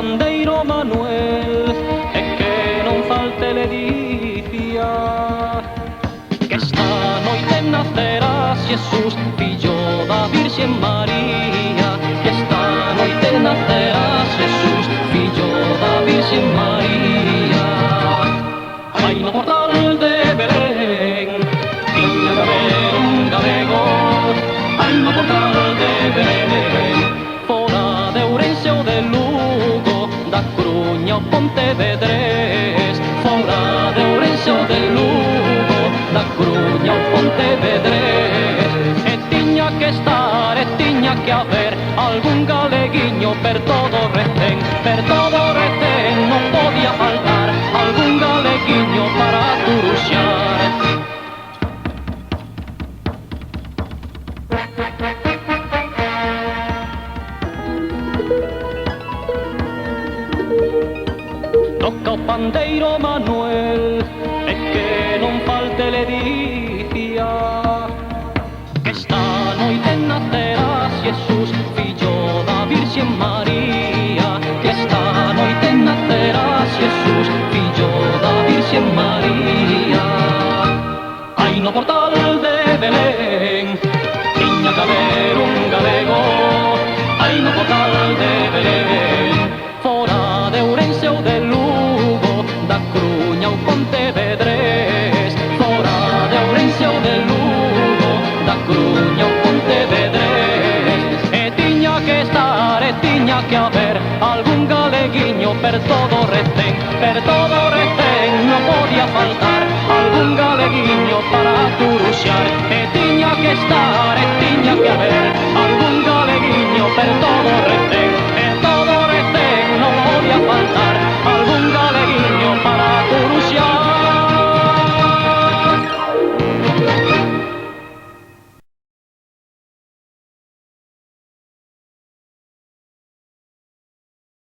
Pandeiro Manuel e que non falte l'edifia, que esta noite nacerá Jesús, fillo da Virxe María, que esta noite nacerá Jesús, fillo da Virxe María. Ai no portal de Belén, tiña que haber un galego, ai no portal de Belén, fora de Ourense ou de Lugo, da Coruña ou Pontevedrés, fora de Ourense ou de Lugo, da Coruña ou Pontevedrés. E tiña que estar, e tiña que haber algún galeguiño per todo Retén, non podía faltar algún galeguiño para turuxar. Toca o pandeiro Manuel e que non falte l'edifia, que esta noite nacerá Jesús, fillo da Virxe María, que esta noite nacerá Jesús, fillo da Virxe María. Ai no portal de Belén, tiña que haber un galego, ai no portal de Belén, fora de Ourense ou de Lugo, da Coruña ou Pontevedrés, fora de Ourense ou de Lugo, da Coruña ou Pontevedrés. E tiña que estar, e tiña que haber algún galeguiño per todo Retén, non podía faltar algún galeguiño para turuxar. E tiña que estar,